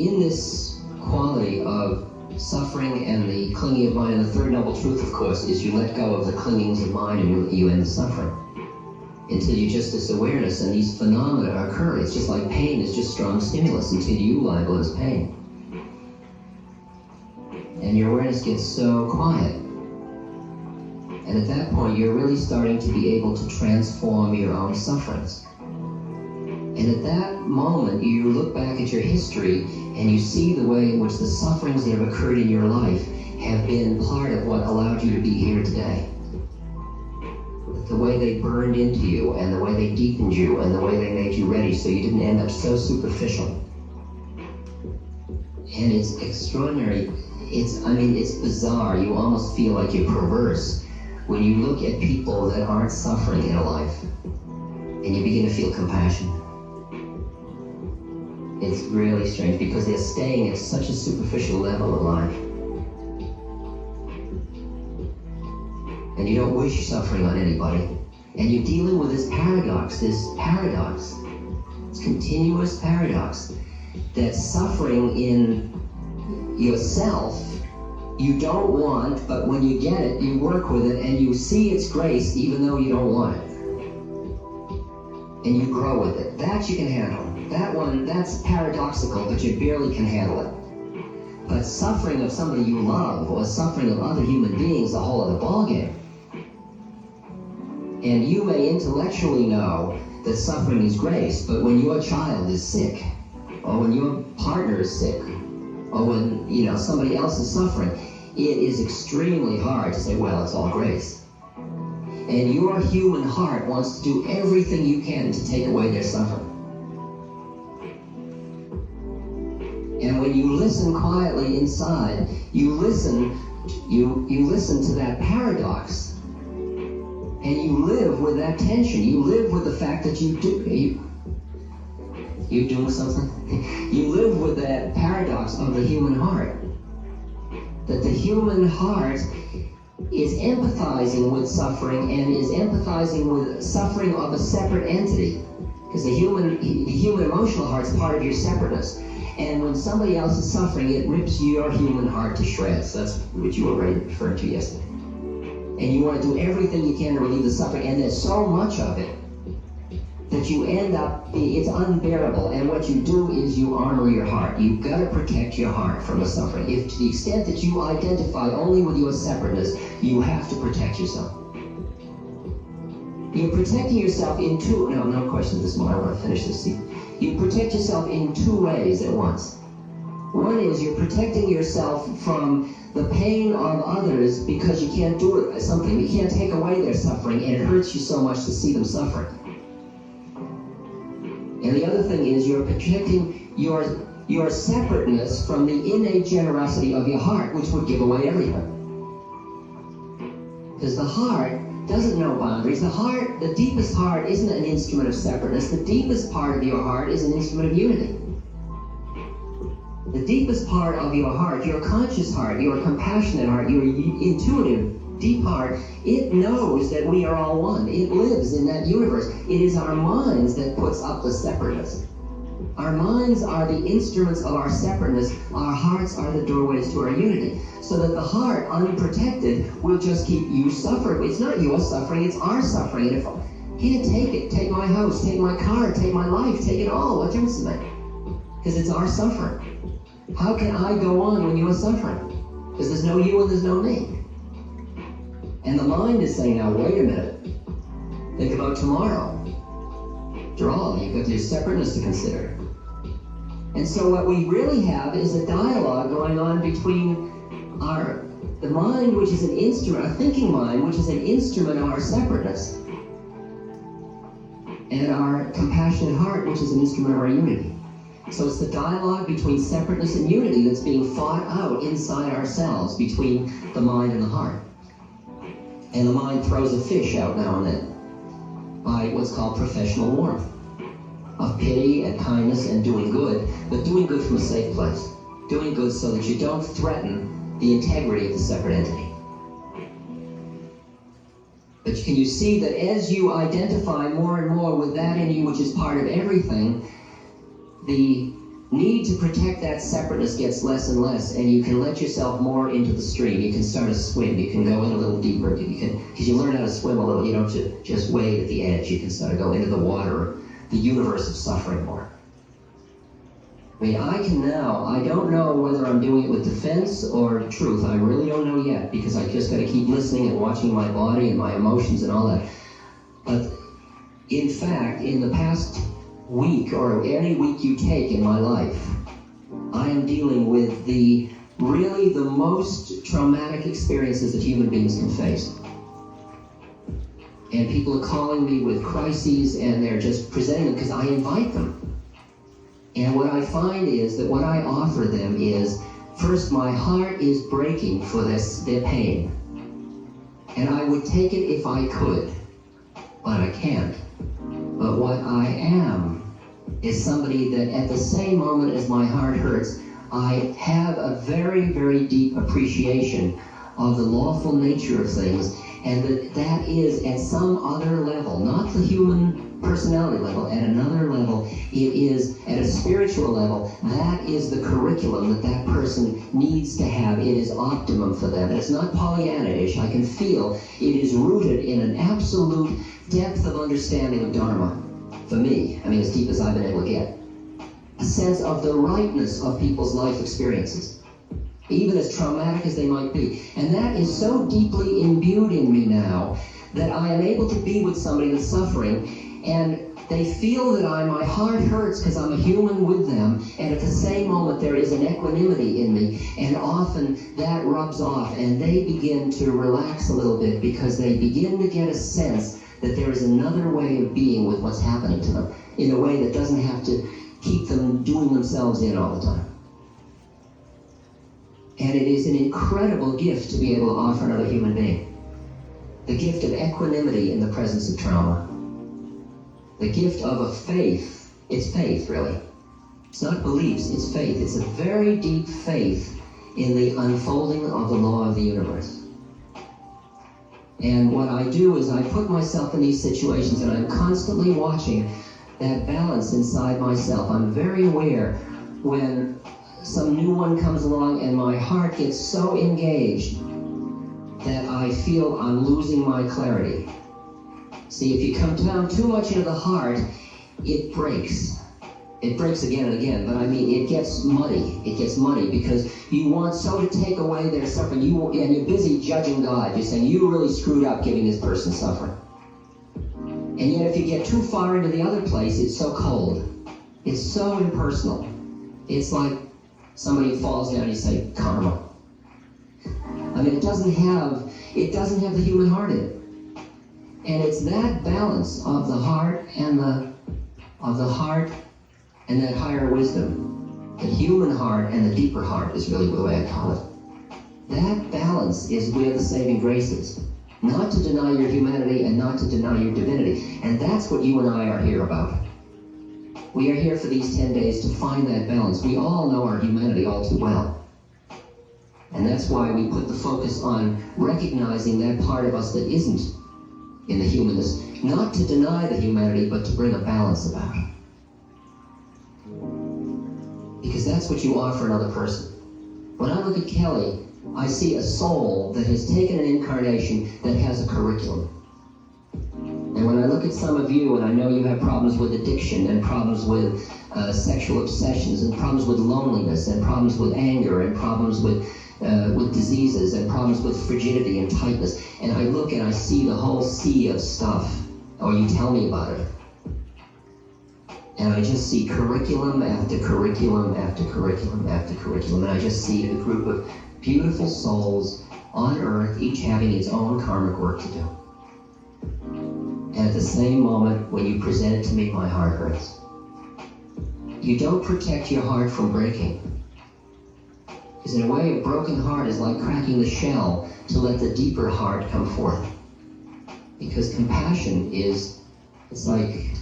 in this quality of suffering and the clinging of mind, and the third noble truth, of course, is you let go of the clingings of mind and you end the suffering. Until you just this awareness and these phenomena occur. It's just like pain is just strong stimulus until you label it as pain. And your awareness gets so quiet. And at that point, you're really starting to be able to transform your own sufferings. And at that moment, you look back at your history and you see the way in which the sufferings that have occurred in your life have been part of what allowed you to be here today. The way they burned into you, and the way they deepened you, and the way they made you ready so you didn't end up so superficial. And it's extraordinary. It's bizarre. You almost feel like you're perverse when you look at people that aren't suffering in a life, and you begin to feel compassion. It's really strange because they're staying at such a superficial level of life. And you don't wish suffering on anybody. And you're dealing with this continuous paradox, that suffering in yourself you don't want, but when you get it, you work with it, and you see its grace even though you don't want it. And you grow with it. That you can handle. That one, that's paradoxical, but you barely can handle it. But suffering of somebody you love, or suffering of other human beings, is a whole other ballgame. And you may intellectually know that suffering is grace, but when your child is sick, or when your partner is sick, or when somebody else is suffering, it is extremely hard to say, well, it's all grace. And your human heart wants to do everything you can to take away their suffering. And when you listen quietly inside, you listen to that paradox. And you live with that tension. You live with the fact that you doing something? You live with that paradox of the human heart. That the human heart is empathizing with suffering and is empathizing with suffering of a separate entity. Because the human emotional heart is part of your separateness. And when somebody else is suffering, it rips your human heart to shreds. That's what you were referring to yesterday. And you want to do everything you can to relieve the suffering, and there's so much of it that you end up, it's unbearable. And what you do is you armor your heart. You've got to protect your heart from the suffering. If to the extent that you identify only with your separateness, you have to protect yourself. You're protecting yourself in two, no questions this morning, I want to finish this. You protect yourself in two ways at once. One is you're protecting yourself from the pain of others because you can't do it something. You can't take away their suffering, and it hurts you so much to see them suffering. And the other thing is you're protecting your separateness from the innate generosity of your heart, which would give away everything. Because the heart doesn't know boundaries. The deepest heart isn't an instrument of separateness. The deepest part of your heart is an instrument of unity. The deepest part of your heart, your conscious heart, your compassionate heart, your intuitive, deep heart, it knows that we are all one. It lives in that universe. It is our minds that puts up the separateness. Our minds are the instruments of our separateness. Our hearts are the doorways to our unity. So that the heart, unprotected, will just keep you suffering. It's not your suffering, it's our suffering. And if he can't take it, take my house, take my car, take my life, take it all. What difference does it make? Because it's our suffering. How can I go on when you're suffering? Because there's no you and there's no me. And the mind is saying, now wait a minute. Think about tomorrow. After all, you've got your separateness to consider. And so what we really have is a dialogue going on between the mind, which is an instrument, a thinking mind, which is an instrument of our separateness, and our compassionate heart, which is an instrument of our unity. So it's the dialogue between separateness and unity that's being fought out inside ourselves between the mind and the heart. And the mind throws a fish out now and then by what's called professional warmth, of pity and kindness and doing good, but doing good from a safe place. Doing good so that you don't threaten the integrity of the separate entity. But can you see that as you identify more and more with that in you, which is part of everything, the need to protect that separateness gets less and less, and you can let yourself more into the stream. You can start to swim. You can go in a little deeper. Because you learn how to swim a little. You don't just wade at the edge. You can start to go into the water, the universe of suffering more. I mean, I don't know whether I'm doing it with defense or truth. I really don't know yet, because I just got to keep listening and watching my body and my emotions and all that. But in fact, in the past week, or any week you take in my life, I am dealing with the most traumatic experiences that human beings can face. And people are calling me with crises, and they're just presenting them because I invite them. And what I find is that what I offer them is, first, my heart is breaking for their pain. And I would take it if I could, but I can't. But what I am is somebody that at the same moment as my heart hurts, I have a very, very deep appreciation of the lawful nature of things, and that is at some other level, not the human personality level, at another level, it is at a spiritual level. That is the curriculum that person needs to have. It is optimum for them. It's not Pollyanna-ish. I can feel it is rooted in an absolute depth of understanding of Dharma. For me, I mean, as deep as I've been able to get. A sense of the rightness of people's life experiences, even as traumatic as they might be. And that is so deeply imbued in me now that I am able to be with somebody that's suffering, and they feel that my heart hurts because I'm a human with them, and at the same moment there is an equanimity in me, and often that rubs off, and they begin to relax a little bit because they begin to get a sense that there is another way of being with what's happening to them, in a way that doesn't have to keep them doing themselves in all the time. And it is an incredible gift to be able to offer another human being. The gift of equanimity in the presence of trauma. The gift of a faith. It's faith, really. It's not beliefs, it's faith. It's a very deep faith in the unfolding of the law of the universe. And what I do is I put myself in these situations, and I'm constantly watching that balance inside myself. I'm very aware when some new one comes along and my heart gets so engaged that I feel I'm losing my clarity. See, if you come down too much into the heart, it breaks. It breaks again and again, but I mean, it gets muddy. It gets muddy because you want so to take away their suffering, and you're busy judging God. You're saying, you really screwed up giving this person suffering. And yet if you get too far into the other place, it's so cold. It's so impersonal. It's like somebody falls down and you say, karma. I mean, it doesn't have the human heart in it. And it's that balance of the heart and that higher wisdom, the human heart and the deeper heart is really the way I call it. That balance is where the saving grace is. Not to deny your humanity and not to deny your divinity. And that's what you and I are here about. We are here for these 10 days to find that balance. We all know our humanity all too well. And that's why we put the focus on recognizing that part of us that isn't in the humanness. Not to deny the humanity, but to bring a balance about it. Because that's what you offer another person. When I look at Kelly, I see a soul that has taken an incarnation that has a curriculum. And when I look at some of you, and I know you have problems with addiction, and problems with sexual obsessions, and problems with loneliness, and problems with anger, and problems with diseases, and problems with frigidity and tightness, and I look and I see the whole sea of stuff, or you tell me about it. And I just see curriculum after curriculum after curriculum after curriculum, and I just see a group of beautiful souls on earth, each having its own karmic work to do. And at the same moment, when you present it to me, my heart hurts. You don't protect your heart from breaking. Because in a way, a broken heart is like cracking the shell to let the deeper heart come forth. Because compassion it's like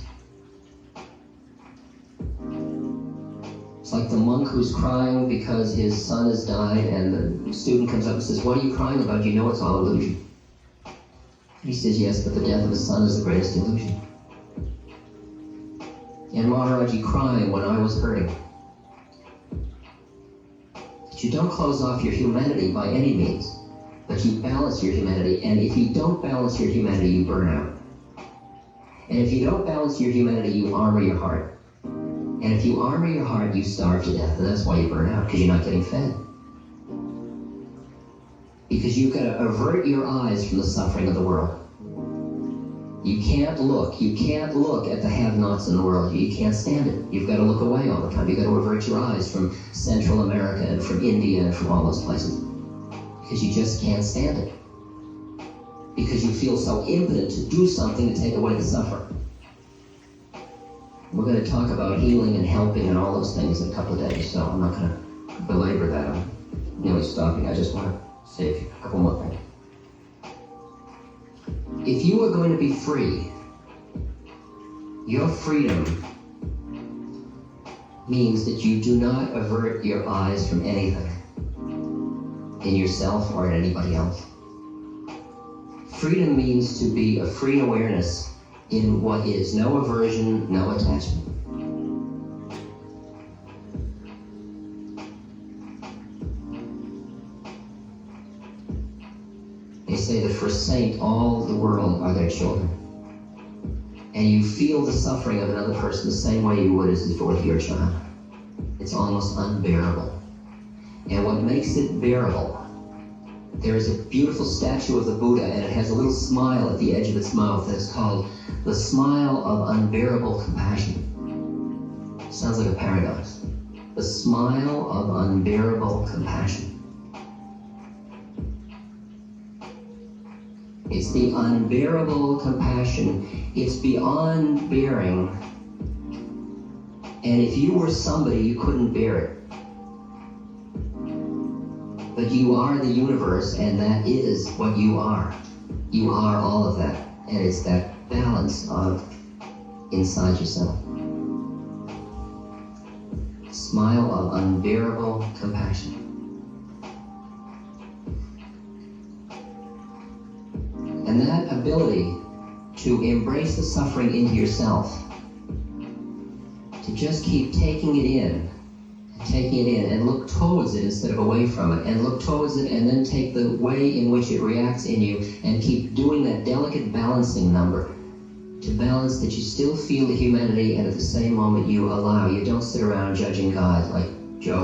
the monk who's crying because his son has died, and the student comes up and says, what are you crying about? You know it's all illusion. And he says, yes, but the death of his son is the greatest illusion. And Maharaji crying when I was hurting. You don't close off your humanity by any means, but you balance your humanity. And if you don't balance your humanity, you burn out. And if you don't balance your humanity, you armor your heart. And if you armor your heart, you starve to death. And that's why you burn out, because you're not getting fed. Because you've got to avert your eyes from the suffering of the world. You can't look at the have-nots in the world. You can't stand it. You've got to look away all the time. You've got to avert your eyes from Central America and from India and from all those places. Because you just can't stand it. Because you feel so impotent to do something to take away the suffering. We're going to talk about healing and helping and all those things in a couple of days, so I'm not going to belabor that. I'm nearly stopping. I just want to say a couple more things. If you are going to be free, your freedom means that you do not avert your eyes from anything in yourself or in anybody else. Freedom means to be a free awareness in what is. No aversion, no attachment. They say that for a saint, all the world are their children. And you feel the suffering of another person the same way you would as if it were your child. It's almost unbearable. And what makes it bearable, there is a beautiful statue of the Buddha, and it has a little smile at the edge of its mouth that's called the smile of unbearable compassion. Sounds like a paradox. The smile of unbearable compassion. It's the unbearable compassion. It's beyond bearing. And if you were somebody, you couldn't bear it. But you are the universe, and that is what you are. You are all of that. And it's that balance of inside yourself. Smile of unbearable compassion. And that ability to embrace the suffering into yourself, to just keep taking it in and look towards it instead of away from it, and look towards it and then take the way in which it reacts in you and keep doing that delicate balancing number to balance that you still feel the humanity and at the same moment you allow. You don't sit around judging God like Job.